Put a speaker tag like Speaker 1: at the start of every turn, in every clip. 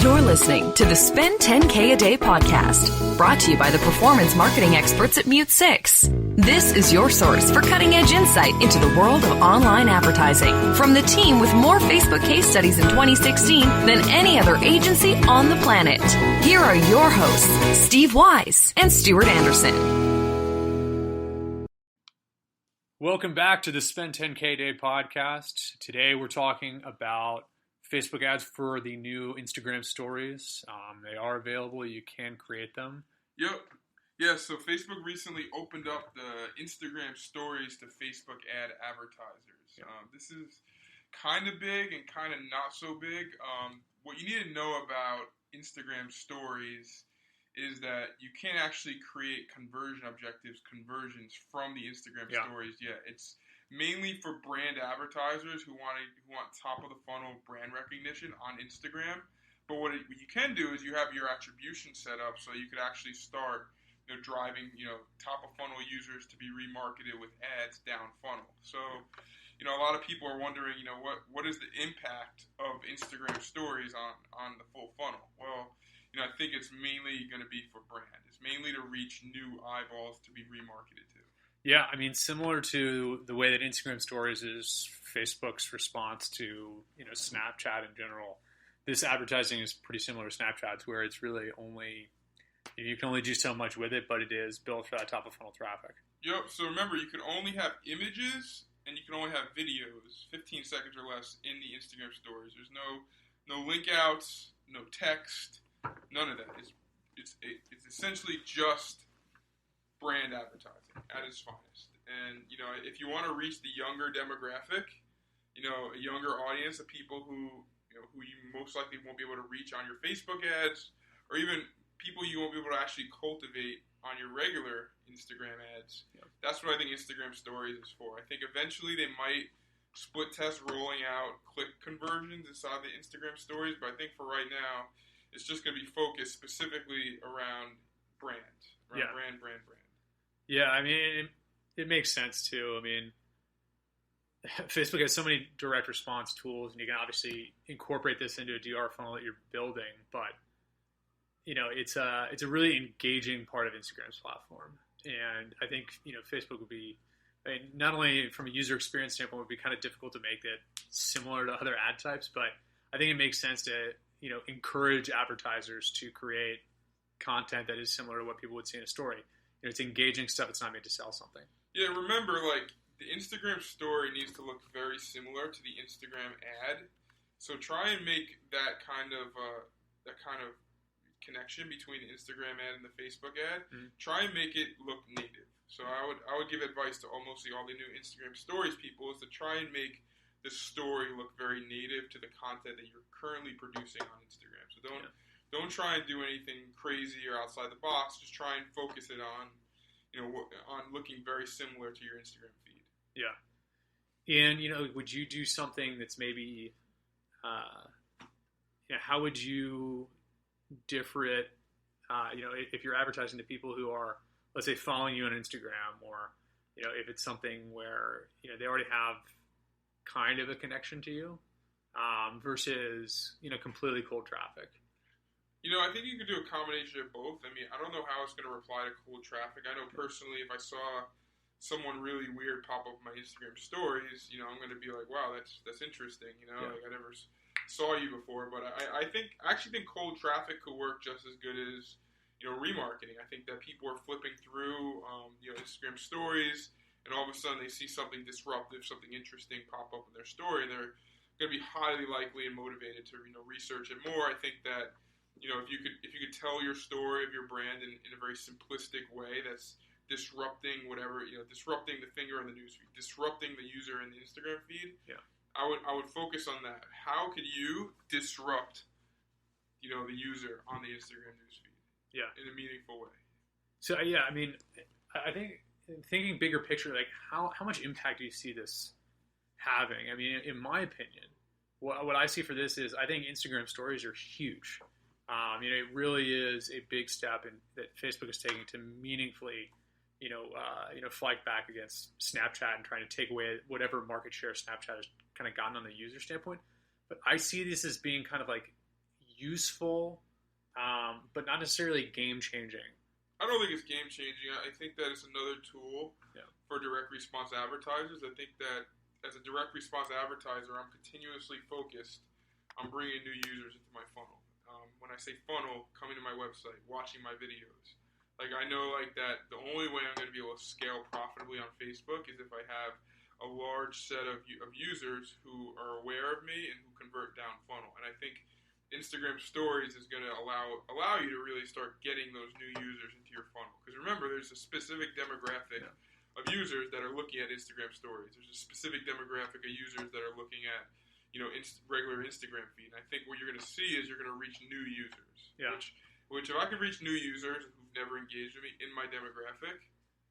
Speaker 1: You're listening to the Spend 10K a Day podcast, brought to you by the performance marketing experts at Mute 6. This is your source for cutting-edge insight into the world of online advertising from the team with more Facebook case studies in 2016 than any other agency on the planet. Here are your hosts, Steve Wise and Stuart Anderson.
Speaker 2: Welcome back to the Spend 10K a Day podcast. Today we're talking about Facebook ads for the new Instagram stories. They are available. You can create them.
Speaker 3: Yep. Yeah, so Facebook recently opened up the Instagram stories to Facebook ad advertisers.
Speaker 2: Yep.
Speaker 3: This is kind of big and kind of not so big. What you need to know about Instagram stories is that you can't actually create conversions from the Instagram stories yet. It's mainly for brand advertisers who want top of the funnel brand recognition on Instagram. But what you can do is you have your attribution set up so you could actually start driving top of funnel users to be remarketed with ads down funnel. So a lot of people are wondering what is the impact of Instagram stories on the full funnel? Well, I think it's mainly going to be for brand. It's mainly to reach new eyeballs to be remarketed to.
Speaker 2: Yeah, I mean, similar to the way that Instagram Stories is Facebook's response to, Snapchat in general. This advertising is pretty similar to Snapchat's, where it's really you can only do so much with it, but it is built for that top of funnel traffic.
Speaker 3: Yep. So remember, you can only have images and you can only have videos, 15 seconds or less, in the Instagram Stories. There's no link outs, no text, none of that. It's essentially just brand advertising at its finest. And, if you want to reach the younger demographic, a younger audience of people who you most likely won't be able to reach on your Facebook ads, or even people you won't be able to actually cultivate on your regular Instagram ads. Yep. That's what I think Instagram Stories is for. I think eventually they might split test rolling out click conversions inside the Instagram Stories, but I think for right now, it's just going to be focused specifically around brand. Brand.
Speaker 2: Yeah, I mean, it makes sense too. I mean, Facebook has so many direct response tools, and you can obviously incorporate this into a DR funnel that you're building. But it's a really engaging part of Instagram's platform, and I think Facebook would be, not only from a user experience standpoint, would be kind of difficult to make it similar to other ad types, but I think it makes sense to encourage advertisers to create content that is similar to what people would see in a story. It's engaging stuff. It's not made to sell something.
Speaker 3: Yeah, remember, the Instagram story needs to look very similar to the Instagram ad. So try and make that kind of connection between the Instagram ad and the Facebook ad. Mm-hmm. Try and make it look native. So I would give advice to almost all the new Instagram Stories people is to try and make the story look very native to the content that you're currently producing on Instagram. So don't try and do anything crazy or outside the box. Just try and focus it on, on looking very similar to your Instagram feed.
Speaker 2: Yeah. And, would you do something that's maybe, how would you differ it, if you're advertising to people who are, let's say, following you on Instagram, or, if it's something where, they already have kind of a connection to you, versus, completely cold traffic?
Speaker 3: I think you could do a combination of both. I mean, I don't know how it's going to reply to cold traffic. I know personally, if I saw someone really weird pop up my Instagram stories, I'm going to be like, wow, that's interesting. I never saw you before. But I actually think cold traffic could work just as good as, remarketing. I think that people are flipping through, Instagram stories, and all of a sudden they see something disruptive, something interesting pop up in their story, and they're going to be highly likely and motivated to, research it more. I think that, if you could tell your story of your brand in a very simplistic way that's disrupting disrupting the finger on the newsfeed, disrupting the user in the Instagram feed.
Speaker 2: Yeah.
Speaker 3: I would focus on that. How could you disrupt, the user on the Instagram newsfeed?
Speaker 2: Yeah.
Speaker 3: In a meaningful way.
Speaker 2: So yeah, I mean, I think thinking bigger picture, how much impact do you see this having? I mean, in my opinion, what I see for this is I think Instagram stories are huge. It really is a big step that Facebook is taking to meaningfully, fight back against Snapchat and trying to take away whatever market share Snapchat has kind of gotten on the user standpoint. But I see this as being kind of like useful, but not necessarily game-changing.
Speaker 3: I don't think it's game-changing. I think that it's another tool for direct response advertisers. I think that as a direct response advertiser, I'm continuously focused on bringing new users into my funnel. When I say funnel, coming to my website, watching my videos. Like, I know like that the only way I'm going to be able to scale profitably on Facebook is if I have a large set of users who are aware of me and who convert down funnel. And I think Instagram Stories is going to allow you to really start getting those new users into your funnel. Because remember, there's a specific demographic of users that are looking at Instagram Stories. There's a specific demographic of users that are looking at regular Instagram feed. And I think what you're going to see is you're going to reach new users.
Speaker 2: Yeah.
Speaker 3: Which if I could reach new users who've never engaged with me in my demographic,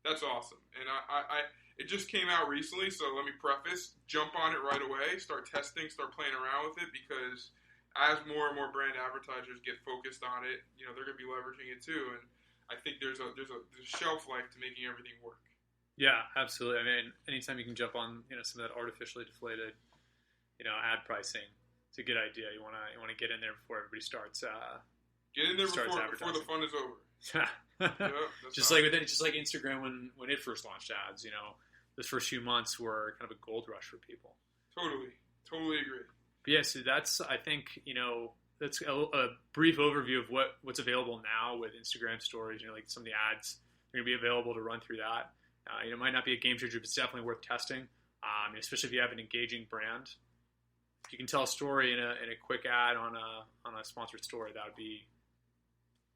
Speaker 3: that's awesome. And I it just came out recently, so let me preface, jump on it right away, start testing, start playing around with it, because as more and more brand advertisers get focused on it, they're going to be leveraging it too. And I think there's a shelf life to making everything work.
Speaker 2: Yeah, absolutely. I mean, anytime you can jump on, some of that artificially deflated, ad pricing, it's a good idea. You want to get in there before everybody starts.
Speaker 3: Get in there before the fun is over.
Speaker 2: just like Instagram when it first launched ads. Those first few months were kind of a gold rush for people.
Speaker 3: Totally agree.
Speaker 2: But yeah, so that's, I think, that's a brief overview of what's available now with Instagram Stories. Like some of the ads are going to be available to run through that. It might not be a game changer, but it's definitely worth testing, especially if you have an engaging brand. If you can tell a story in a quick ad on a sponsored story, that would be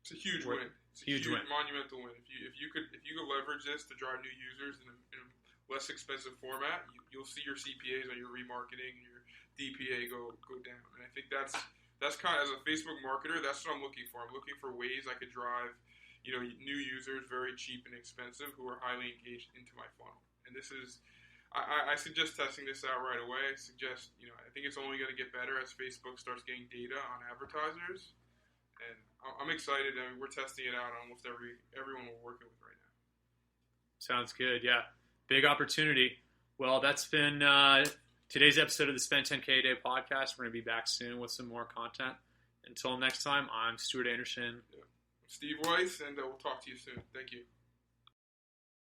Speaker 3: it's a huge win. It's a huge monumental win. If you could leverage this to drive new users in a less expensive format, you'll see your CPAs on your remarketing and your DPA go down. And I think that's kind of, as a Facebook marketer, that's what I'm looking for. I'm looking for ways I could drive new users, very cheap and expensive, who are highly engaged into my funnel. And this is, I suggest testing this out right away. I suggest, I think it's only going to get better as Facebook starts getting data on advertisers. And I'm excited. I mean, we're testing it out on almost everyone we're working with right now.
Speaker 2: Sounds good. Yeah. Big opportunity. Well, that's been today's episode of the Spend 10K a Day podcast. We're going to be back soon with some more content. Until next time, I'm Stuart Anderson.
Speaker 3: Yeah. Steve Weiss, and we'll talk to you soon. Thank you.